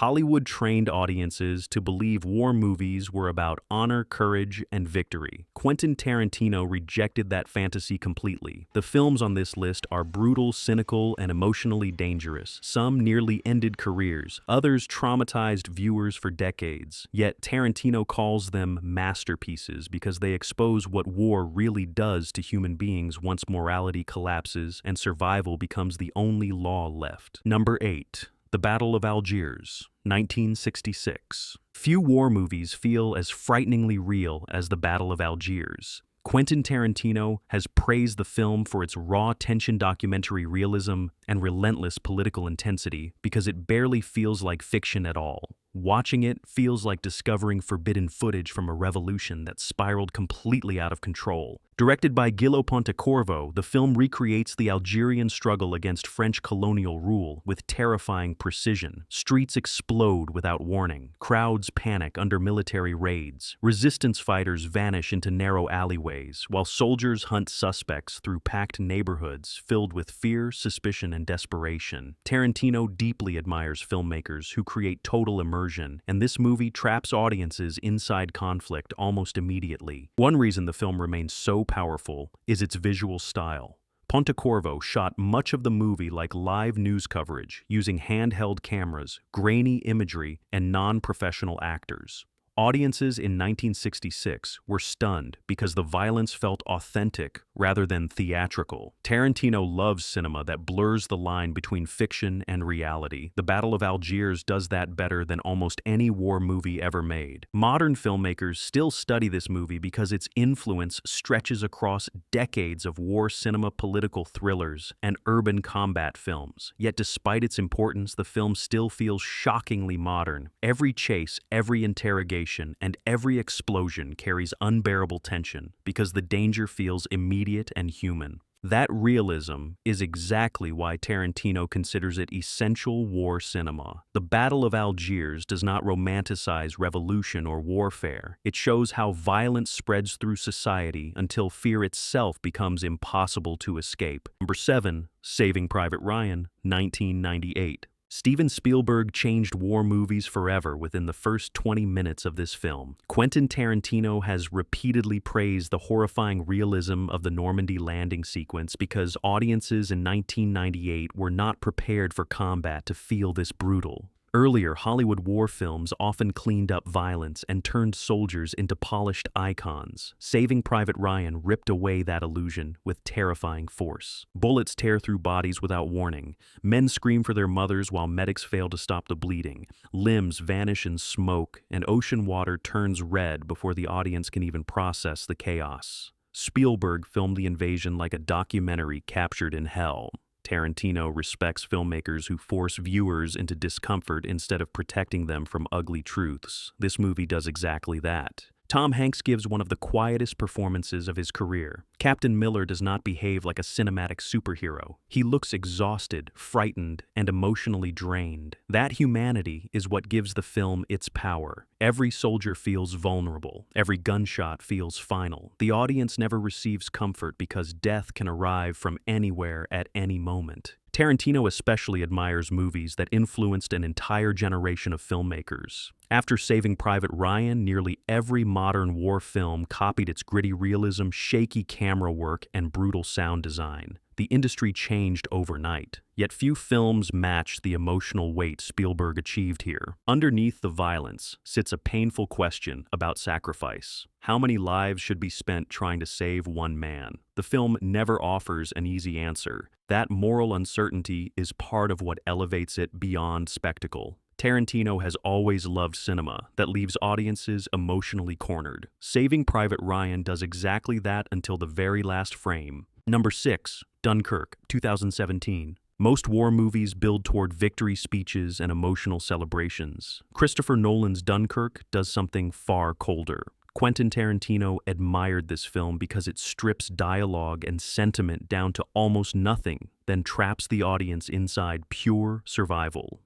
Hollywood trained audiences to believe war movies were about honor, courage, and victory. Quentin Tarantino rejected that fantasy completely. The films on this list are brutal, cynical, and emotionally dangerous. Some nearly ended careers, others traumatized viewers for decades. Yet Tarantino calls them masterpieces because they expose what war really does to human beings once morality collapses and survival becomes the only law left. Number 8. The Battle of Algiers, 1966. Few war movies feel as frighteningly real as The Battle of Algiers. Quentin Tarantino has praised the film for its raw tension documentary realism and relentless political intensity because it barely feels like fiction at all. Watching it feels like discovering forbidden footage from a revolution that spiraled completely out of control. Directed by Gillo Pontecorvo, the film recreates the Algerian struggle against French colonial rule with terrifying precision. Streets explode without warning. Crowds panic under military raids. Resistance fighters vanish into narrow alleyways, while soldiers hunt suspects through packed neighborhoods filled with fear, suspicion, and desperation. Tarantino deeply admires filmmakers who create total immersion, and this movie traps audiences inside conflict almost immediately. One reason the film remains so powerful is its visual style. Pontecorvo shot much of the movie like live news coverage, using handheld cameras, grainy imagery, and non-professional actors. Audiences in 1966 were stunned because the violence felt authentic rather than theatrical. Tarantino loves cinema that blurs the line between fiction and reality. The Battle of Algiers does that better than almost any war movie ever made. Modern filmmakers still study this movie because its influence stretches across decades of war cinema, political thrillers, and urban combat films. Yet despite its importance, the film still feels shockingly modern. Every chase, every interrogation, and every explosion carries unbearable tension because the danger feels immediate and human. That realism is exactly why Tarantino considers it essential war cinema. The Battle of Algiers does not romanticize revolution or warfare. It shows how violence spreads through society until fear itself becomes impossible to escape. Number 7. Saving Private Ryan, 1998. Steven Spielberg changed war movies forever within the first 20 minutes of this film. Quentin Tarantino has repeatedly praised the horrifying realism of the Normandy landing sequence because audiences in 1998 were not prepared for combat to feel this brutal. Earlier, Hollywood war films often cleaned up violence and turned soldiers into polished icons. Saving Private Ryan ripped away that illusion with terrifying force. Bullets tear through bodies without warning. Men scream for their mothers while medics fail to stop the bleeding. Limbs vanish in smoke, and ocean water turns red before the audience can even process the chaos. Spielberg filmed the invasion like a documentary captured in hell. Tarantino respects filmmakers who force viewers into discomfort instead of protecting them from ugly truths. This movie does exactly that. Tom Hanks gives one of the quietest performances of his career. Captain Miller does not behave like a cinematic superhero. He looks exhausted, frightened, and emotionally drained. That humanity is what gives the film its power. Every soldier feels vulnerable. Every gunshot feels final. The audience never receives comfort because death can arrive from anywhere at any moment. Tarantino especially admires movies that influenced an entire generation of filmmakers. After Saving Private Ryan, nearly every modern war film copied its gritty realism, shaky camera work, and brutal sound design. The industry changed overnight, yet few films match the emotional weight Spielberg achieved here. Underneath the violence sits a painful question about sacrifice. How many lives should be spent trying to save one man? The film never offers an easy answer. That moral uncertainty is part of what elevates it beyond spectacle. Tarantino has always loved cinema that leaves audiences emotionally cornered. Saving Private Ryan does exactly that until the very last frame. Number 6. Dunkirk, 2017. Most war movies build toward victory speeches and emotional celebrations. Christopher Nolan's Dunkirk does something far colder. Quentin Tarantino admired this film because it strips dialogue and sentiment down to almost nothing, then traps the audience inside pure survival.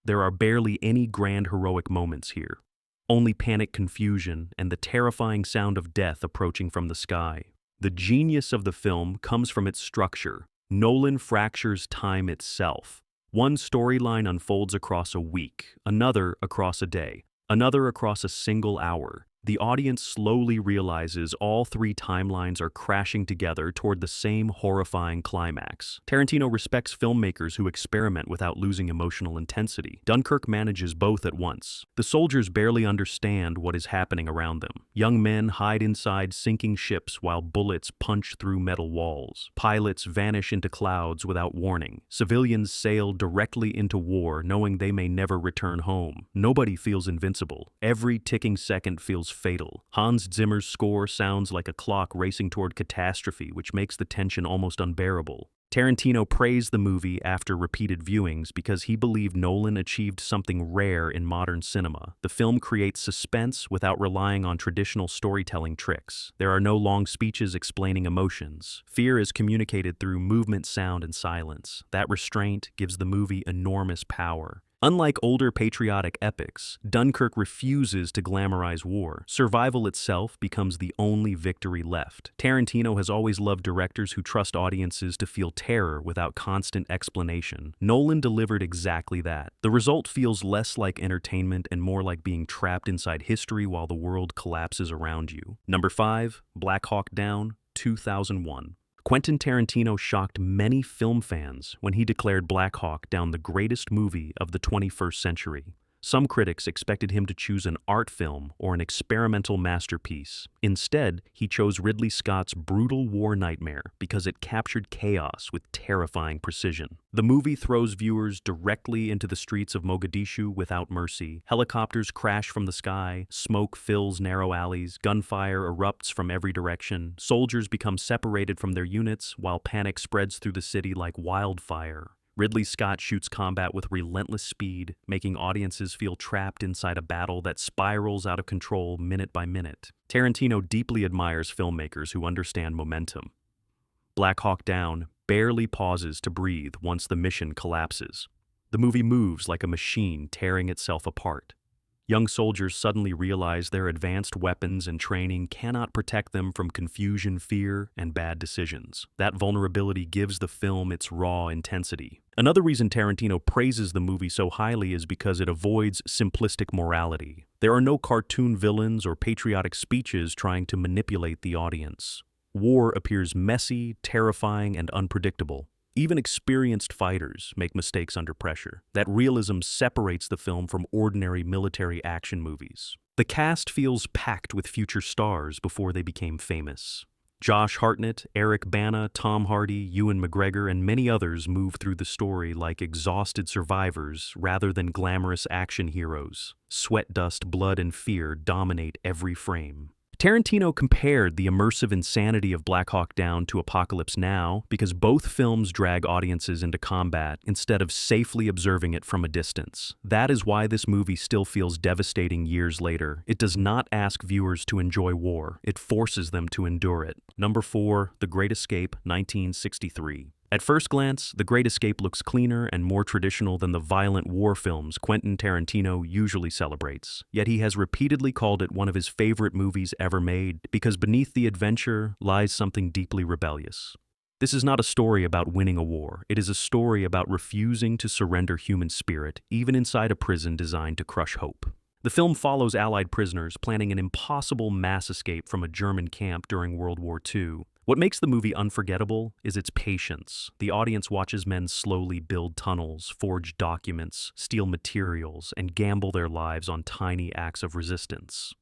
There are barely any grand heroic moments here. Only panic, confusion, and the terrifying sound of death approaching from the sky. The genius of the film comes from its structure. Nolan fractures time itself. One storyline unfolds across a week, another across a day, another across a single hour. The audience slowly realizes all three timelines are crashing together toward the same horrifying climax. Tarantino respects filmmakers who experiment without losing emotional intensity. Dunkirk manages both at once. The soldiers barely understand what is happening around them. Young men hide inside sinking ships while bullets punch through metal walls. Pilots vanish into clouds without warning. Civilians sail directly into war knowing they may never return home. Nobody feels invincible. Every ticking second feels fatal. Hans Zimmer's score sounds like a clock racing toward catastrophe, which makes the tension almost unbearable. Tarantino praised the movie after repeated viewings because he believed Nolan achieved something rare in modern cinema. The film creates suspense without relying on traditional storytelling tricks. There are no long speeches explaining emotions. Fear is communicated through movement, sound, and silence. That restraint gives the movie enormous power. Unlike older patriotic epics, Dunkirk refuses to glamorize war. Survival itself becomes the only victory left. Tarantino has always loved directors who trust audiences to feel terror without constant explanation. Nolan delivered exactly that. The result feels less like entertainment and more like being trapped inside history while the world collapses around you. Number 5, Black Hawk Down, 2001. Quentin Tarantino shocked many film fans when he declared Black Hawk Down the greatest movie of the 21st century. Some critics expected him to choose an art film or an experimental masterpiece. Instead, he chose Ridley Scott's brutal war nightmare because it captured chaos with terrifying precision. The movie throws viewers directly into the streets of Mogadishu without mercy. Helicopters crash from the sky, smoke fills narrow alleys, gunfire erupts from every direction, soldiers become separated from their units while panic spreads through the city like wildfire. Ridley Scott shoots combat with relentless speed, making audiences feel trapped inside a battle that spirals out of control minute by minute. Tarantino deeply admires filmmakers who understand momentum. Black Hawk Down barely pauses to breathe once the mission collapses. The movie moves like a machine tearing itself apart. Young soldiers suddenly realize their advanced weapons and training cannot protect them from confusion, fear, and bad decisions. That vulnerability gives the film its raw intensity. Another reason Tarantino praises the movie so highly is because it avoids simplistic morality. There are no cartoon villains or patriotic speeches trying to manipulate the audience. War appears messy, terrifying, and unpredictable. Even experienced fighters make mistakes under pressure. That realism separates the film from ordinary military action movies. The cast feels packed with future stars before they became famous. Josh Hartnett, Eric Bana, Tom Hardy, Ewan McGregor, and many others move through the story like exhausted survivors rather than glamorous action heroes. Sweat, dust, blood, and fear dominate every frame. Tarantino compared the immersive insanity of Black Hawk Down to Apocalypse Now because both films drag audiences into combat instead of safely observing it from a distance. That is why this movie still feels devastating years later. It does not ask viewers to enjoy war, it forces them to endure it. Number 4, The Great Escape, 1963. At first glance, The Great Escape looks cleaner and more traditional than the violent war films Quentin Tarantino usually celebrates. Yet he has repeatedly called it one of his favorite movies ever made because beneath the adventure lies something deeply rebellious. This is not a story about winning a war. It is a story about refusing to surrender human spirit, even inside a prison designed to crush hope. The film follows Allied prisoners planning an impossible mass escape from a German camp during World War II. What makes the movie unforgettable is its patience. The audience watches men slowly build tunnels, forge documents, steal materials, and gamble their lives on tiny acts of resistance.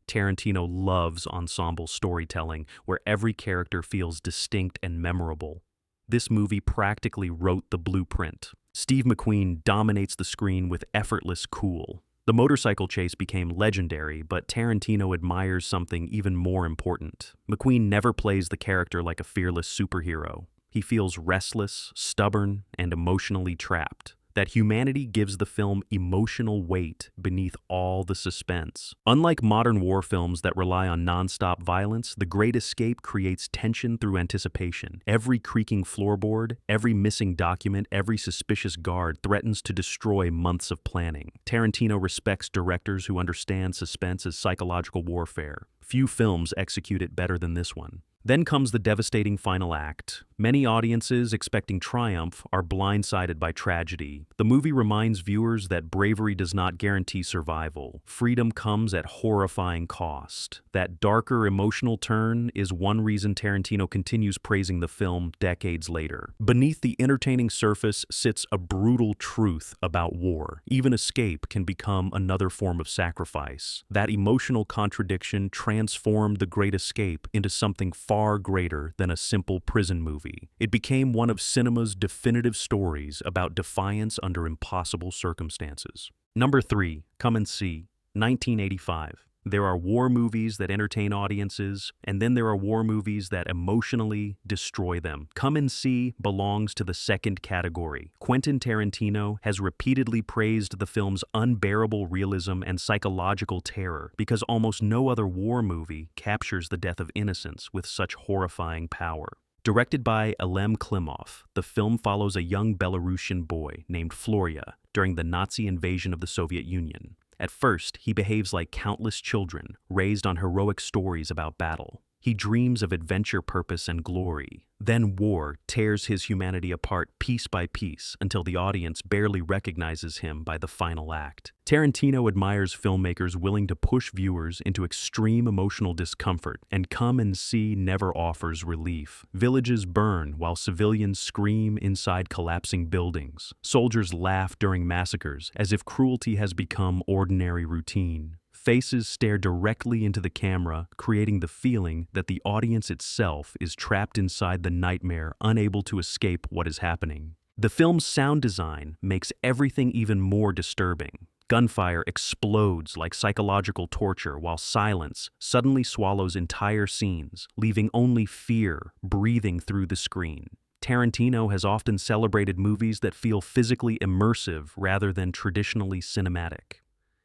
Tarantino loves ensemble storytelling, where every character feels distinct and memorable. This movie practically wrote the blueprint. Steve McQueen dominates the screen with effortless cool. The motorcycle chase became legendary, but Tarantino admires something even more important. McQueen never plays the character like a fearless superhero. He feels restless, stubborn, and emotionally trapped. That humanity gives the film emotional weight beneath all the suspense. Unlike modern war films that rely on non-stop violence, The Great Escape creates tension through anticipation. Every creaking floorboard, every missing document, every suspicious guard threatens to destroy months of planning. Tarantino respects directors who understand suspense as psychological warfare. Few films execute it better than this one. Then comes the devastating final act. Many audiences expecting triumph are blindsided by tragedy. The movie reminds viewers that bravery does not guarantee survival. Freedom comes at horrifying cost. That darker emotional turn is one reason Tarantino continues praising the film decades later. Beneath the entertaining surface sits a brutal truth about war. Even escape can become another form of sacrifice. That emotional contradiction transformed The Great Escape into something far greater than a simple prison movie. It became one of cinema's definitive stories about defiance under impossible circumstances. Number 3, Come and See, 1985. There are war movies that entertain audiences, and then there are war movies that emotionally destroy them. Come and See belongs to the second category. Quentin Tarantino has repeatedly praised the film's unbearable realism and psychological terror because almost no other war movie captures the death of innocence with such horrifying power. Directed by Elem Klimov, the film follows a young Belarusian boy named Florya during the Nazi invasion of the Soviet Union. At first, he behaves like countless children, raised on heroic stories about battle. He dreams of adventure, purpose, and glory. Then war tears his humanity apart piece by piece until the audience barely recognizes him by the final act. Tarantino admires filmmakers willing to push viewers into extreme emotional discomfort, and Come and See never offers relief. Villages burn while civilians scream inside collapsing buildings. Soldiers laugh during massacres as if cruelty has become ordinary routine. Faces stare directly into the camera, creating the feeling that the audience itself is trapped inside the nightmare, unable to escape what is happening. The film's sound design makes everything even more disturbing. Gunfire explodes like psychological torture, while silence suddenly swallows entire scenes, leaving only fear breathing through the screen. Tarantino has often celebrated movies that feel physically immersive rather than traditionally cinematic.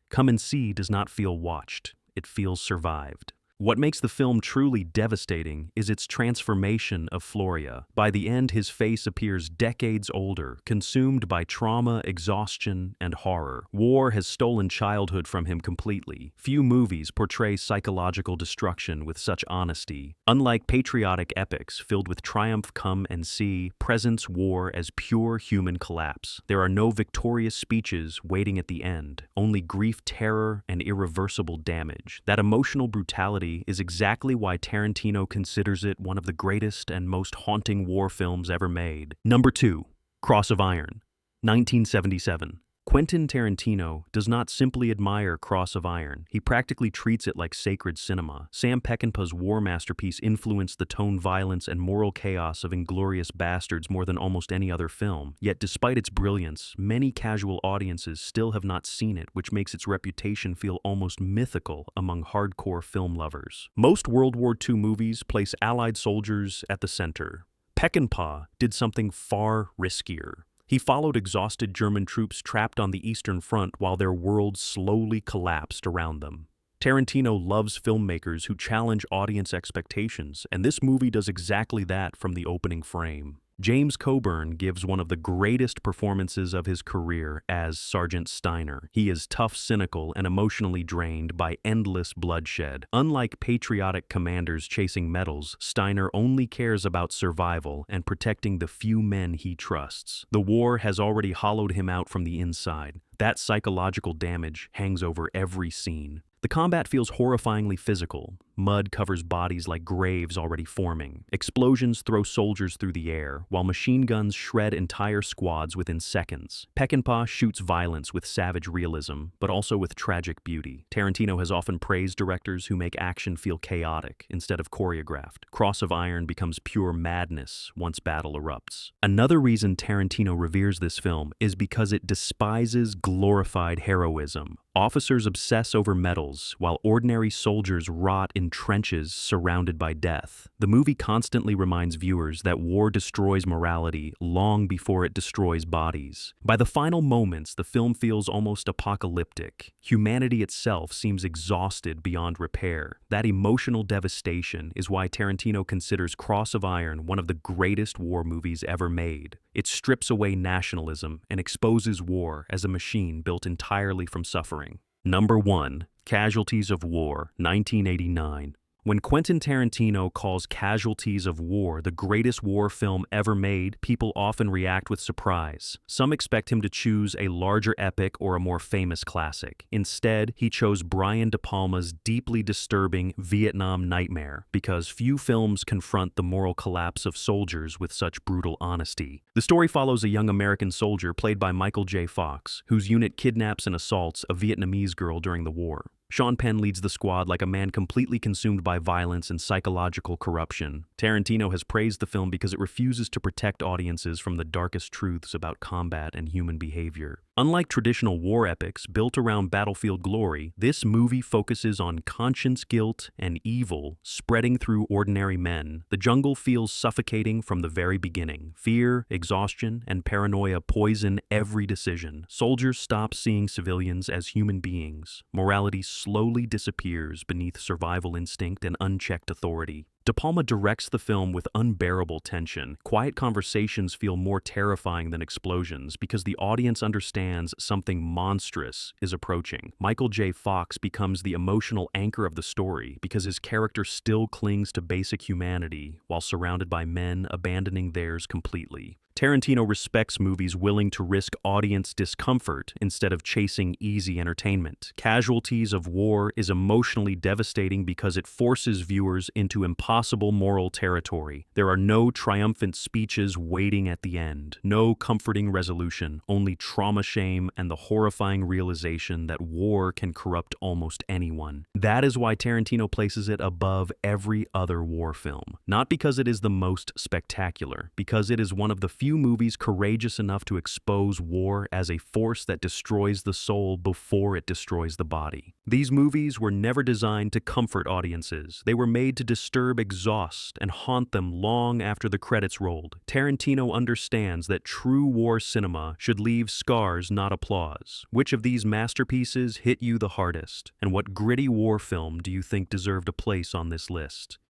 Come and See does not feel watched, it feels survived. What makes the film truly devastating is its transformation of Florya. By the end, his face appears decades older, consumed by trauma, exhaustion, and horror. War has stolen childhood from him completely. Few movies portray psychological destruction with such honesty. Unlike patriotic epics filled with triumph, Come and See presents war as pure human collapse. There are no victorious speeches waiting at the end, only grief, terror, and irreversible damage. That emotional brutality is exactly why Tarantino considers it one of the greatest and most haunting war films ever made. Number 2, Cross of Iron, 1977. Quentin Tarantino does not simply admire Cross of Iron, he practically treats it like sacred cinema. Sam Peckinpah's war masterpiece influenced the tone, violence, and moral chaos of Inglourious Basterds more than almost any other film. Yet despite its brilliance, many casual audiences still have not seen it, which makes its reputation feel almost mythical among hardcore film lovers. Most World War II movies place Allied soldiers at the center. Peckinpah did something far riskier. He followed exhausted German troops trapped on the Eastern Front while their world slowly collapsed around them. Tarantino loves filmmakers who challenge audience expectations, and this movie does exactly that from the opening frame. James Coburn gives one of the greatest performances of his career as Sergeant Steiner. He is tough, cynical, and emotionally drained by endless bloodshed. Unlike patriotic commanders chasing medals, Steiner only cares about survival and protecting the few men he trusts. The war has already hollowed him out from the inside. That psychological damage hangs over every scene. The combat feels horrifyingly physical. Mud covers bodies like graves already forming. Explosions throw soldiers through the air, while machine guns shred entire squads within seconds. Peckinpah shoots violence with savage realism, but also with tragic beauty. Tarantino has often praised directors who make action feel chaotic instead of choreographed. Cross of Iron becomes pure madness once battle erupts. Another reason Tarantino reveres this film is because it despises glorified heroism. Officers obsess over medals, while ordinary soldiers rot in trenches surrounded by death. The movie constantly reminds viewers that war destroys morality long before it destroys bodies. By the final moments, the film feels almost apocalyptic. Humanity itself seems exhausted beyond repair. That emotional devastation is why Tarantino considers Cross of Iron one of the greatest war movies ever made. It strips away nationalism and exposes war as a machine built entirely from suffering. Number 1, Casualties of War, 1989. When Quentin Tarantino calls Casualties of War the greatest war film ever made, people often react with surprise. Some expect him to choose a larger epic or a more famous classic. Instead, he chose Brian De Palma's deeply disturbing Vietnam nightmare, because few films confront the moral collapse of soldiers with such brutal honesty. The story follows a young American soldier played by Michael J. Fox, whose unit kidnaps and assaults a Vietnamese girl during the war. Sean Penn leads the squad like a man completely consumed by violence and psychological corruption. Tarantino has praised the film because it refuses to protect audiences from the darkest truths about combat and human behavior. Unlike traditional war epics built around battlefield glory, this movie focuses on conscience guilt and evil spreading through ordinary men. The jungle feels suffocating from the very beginning. Fear, exhaustion, and paranoia poison every decision. Soldiers stop seeing civilians as human beings. Morality slowly disappears beneath survival instinct and unchecked authority. De Palma directs the film with unbearable tension. Quiet conversations feel more terrifying than explosions because the audience understands something monstrous is approaching. Michael J. Fox becomes the emotional anchor of the story because his character still clings to basic humanity while surrounded by men abandoning theirs completely. Tarantino respects movies willing to risk audience discomfort instead of chasing easy entertainment. Casualties of War is emotionally devastating because it forces viewers into impossible moral territory. There are no triumphant speeches waiting at the end, no comforting resolution, only trauma shame and the horrifying realization that war can corrupt almost anyone. That is why Tarantino places it above every other war film. Not because it is the most spectacular, because it is one of the few movies courageous enough to expose war as a force that destroys the soul before it destroys the body. These movies were never designed to comfort audiences. They were made to disturb, exhaust, and haunt them long after the credits rolled. Tarantino understands that true war cinema should leave scars, not applause. Which of these masterpieces hit you the hardest? And what gritty war film do you think deserved a place on this list?